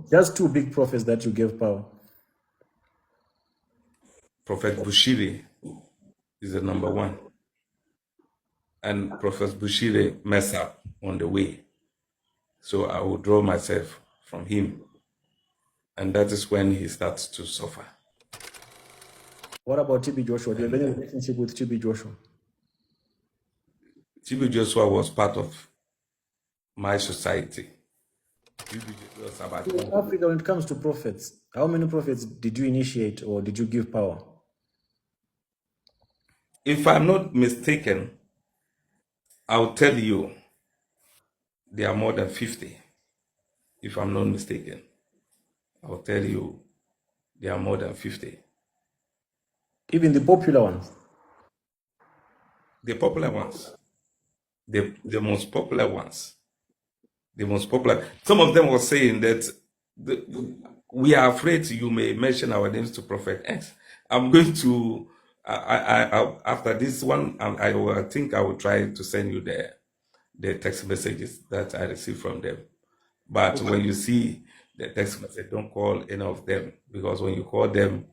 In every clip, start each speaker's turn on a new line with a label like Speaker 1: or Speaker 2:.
Speaker 1: Just two big prophets that you gave power.
Speaker 2: Prophet Bushiri is the number one. And Prophet Bushiri messed up on the way. So I will draw myself from him. And that is when he starts to suffer.
Speaker 1: What about TB Joshua? Do you have any relationship with TB Joshua?
Speaker 2: TB Joshua was part of my society.
Speaker 1: In Africa, when it comes to prophets, how many prophets did you initiate or did you give power?
Speaker 2: If I'm not mistaken, I'll tell you there are more than 50. If I'm not mistaken, I'll tell you there are more than 50.
Speaker 1: Even the popular ones?
Speaker 2: The popular ones. The most popular ones. The most popular. Some of them were saying that we are afraid you may mention our names to Prophet X. I'm going to, after this one, I think I will try to send you the text messages that I received from them. But when you see the text message, don't call any of them, because when you call them,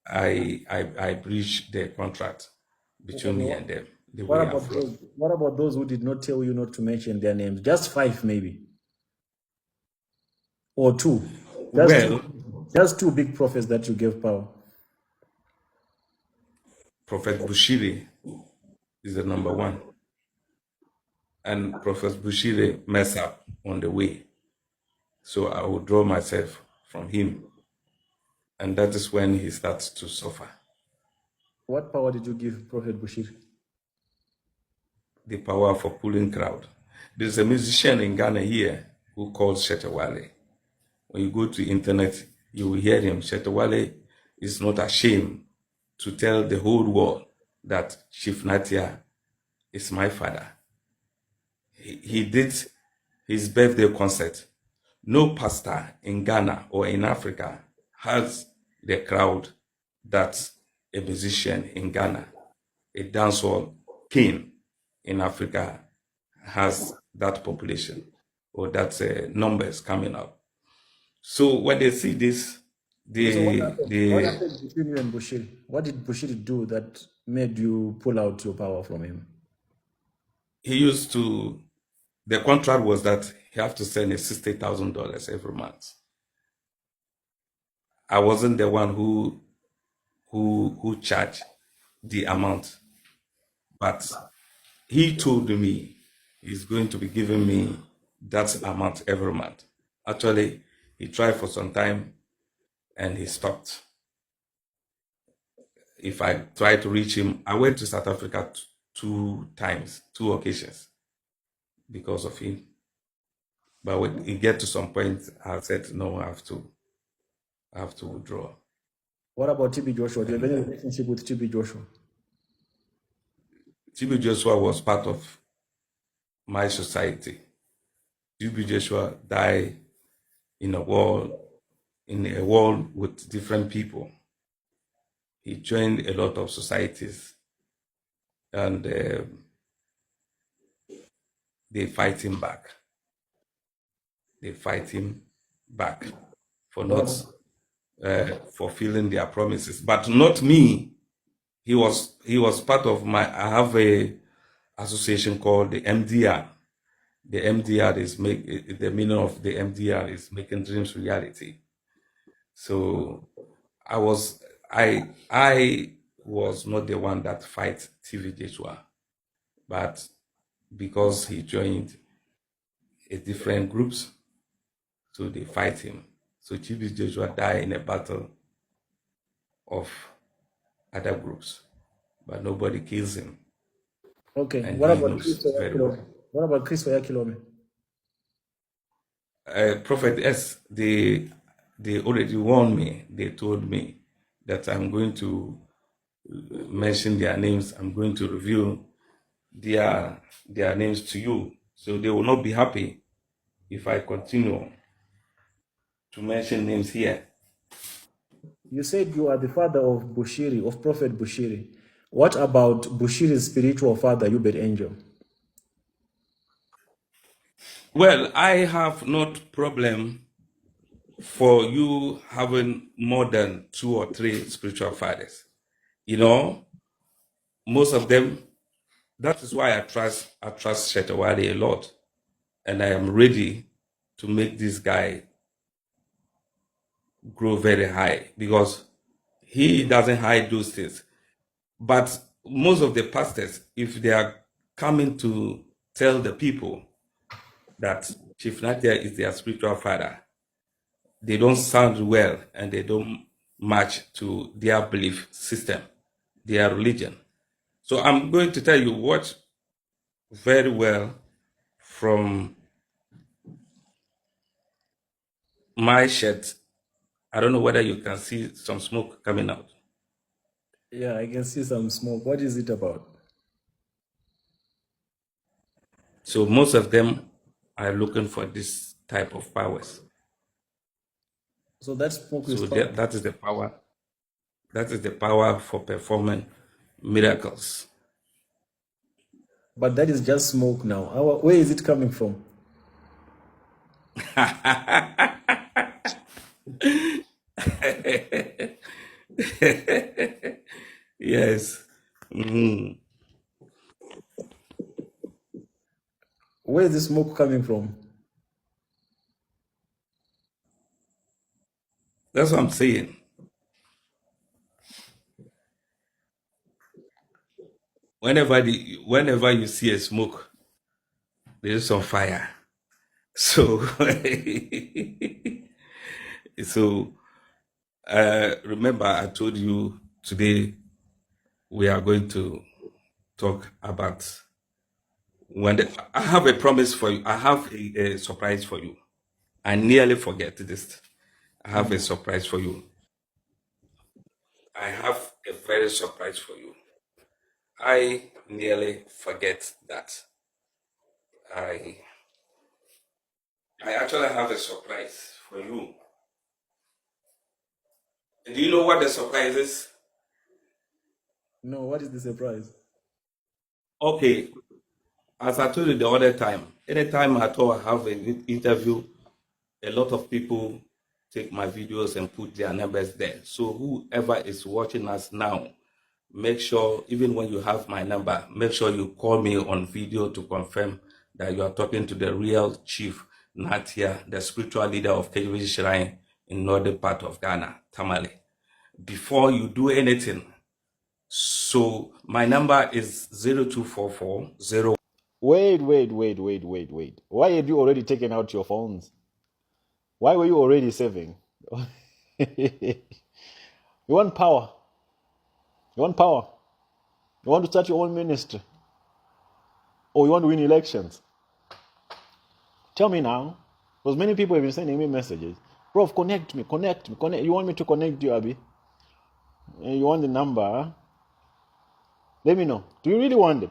Speaker 2: I breach the contract between me and them.
Speaker 1: What about those who did not tell you not to mention their names? Just 5 maybe. Or 2. Just two big prophets that you gave power.
Speaker 2: Prophet Bushiri is the number one. And Prophet Bushiri messed up on the way. So I will draw myself from him. And that is when he starts to suffer.
Speaker 1: What power did you give Prophet Bushiri?
Speaker 2: The power for pulling crowd. There's a musician in Ghana here who calls Shetawale. When you go to the internet, you will hear him. Shetawale is not ashamed to tell the whole world that Chief Natia is my father. He did his birthday concert. No pastor in Ghana or in Africa has the crowd that a musician in Ghana, a dancehall king in Africa, has that population or that numbers coming up. So when they see this,
Speaker 1: what happened between you and Bushiri? What did Bushiri do that made you pull out your power from him?
Speaker 2: He used to, the contract was that he have to send $60,000 every month. I wasn't the one who charged the amount, but he told me he's going to be giving me that amount every month. Actually, he tried for some time and he stopped. If I tried to reach him, I went to South Africa 2 times, 2 occasions because of him. But when he get to some point, I said, no, I have to withdraw.
Speaker 1: What about TB Joshua? Do you have any relationship with TB Joshua?
Speaker 2: TB Joshua was part of my society. TB Joshua died in a world with different people. He joined a lot of societies, and they fight him back. They fight him back for not fulfilling their promises, but not me. He was part of my. I have a association called the MDR. The MDR is the meaning of the MDR is making dreams reality. So I was not the one that fight TB Joshua, but because he joined a different groups, so they fight him. So TB Joshua died in a battle of other groups, but nobody kills him.
Speaker 1: Okay.
Speaker 2: And
Speaker 1: What
Speaker 2: he
Speaker 1: about
Speaker 2: knows very well.
Speaker 1: What about Chris Oyakilome?
Speaker 2: Prophet S, they already warned me. They told me that I'm going to mention their names. I'm going to reveal their names to you. So they will not be happy if I continue to mention names here.
Speaker 1: You said you are the father of Bushiri, of Prophet Bushiri. What about Bushiri's spiritual father, Uebert Angel?
Speaker 2: Well, I have not problem for you having more than 2 or 3 spiritual fathers. Most of them, that is why I trust Shetawale a lot. And I am ready to make this guy grow very high because he doesn't hide those things. But most of the pastors, if they are coming to tell the people that Chief Nadia is their spiritual father, they don't sound well and they don't match to their belief system, their religion. So I'm going to tell you what very well from my shirt. I don't know whether you can see some smoke coming out.
Speaker 1: Yeah, I can see some smoke. What is it about?
Speaker 2: So most of them are looking for this type of powers.
Speaker 1: So that smoke is
Speaker 2: So that is the power. That is the power for performing miracles.
Speaker 1: but that is just smoke now. Where is it coming from?
Speaker 2: Yes. Mhm.
Speaker 1: Where is the smoke coming from?
Speaker 2: That's what I'm saying. Whenever you see a smoke, there is some fire. So, so remember, I told you today we are going to talk about I have a promise for you. I have a surprise for you. I nearly forget this. I have a surprise for you. I have a very surprise for you. I nearly forget that. I I actually have a surprise for you. Do you know what the surprise is?
Speaker 1: No, what is the surprise?
Speaker 2: Okay, as I told you the other time, anytime at all I have an interview, a lot of people take my videos and put their numbers there. So whoever is watching us now, make sure, even when you have my number, make sure you call me on video to confirm that you are talking to the real Chief Natia, the spiritual leader of KJV Shrine in northern part of Ghana, Tamale. Before you do anything, so my number is 0244
Speaker 1: Wait. Why had you already taken out your phones? Why were you already saving? You want power. You want power. You want to start your own ministry. Or you want to win elections. Tell me now. Because many people have been sending me messages. Prof, connect me. You want me to connect you, Abby? You want the number? Let me know. Do you really want it?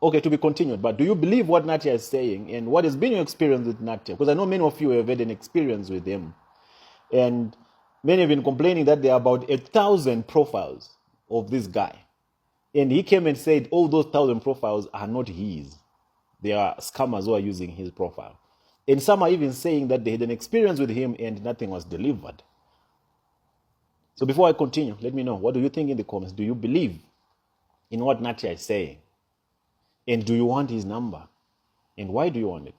Speaker 1: Okay, to be continued. But do you believe what Natia is saying? And what has been your experience with Natia? Because I know many of you have had an experience with him. And many have been complaining that there are about 1,000 profiles of this guy. And he came and said, all those 1,000 profiles are not his. They are scammers who are using his profile. And some are even saying that they had an experience with him and nothing was delivered. So before I continue, let me know, what do you think in the comments? Do you believe in what Natia is saying? And do you want his number? And why do you want it?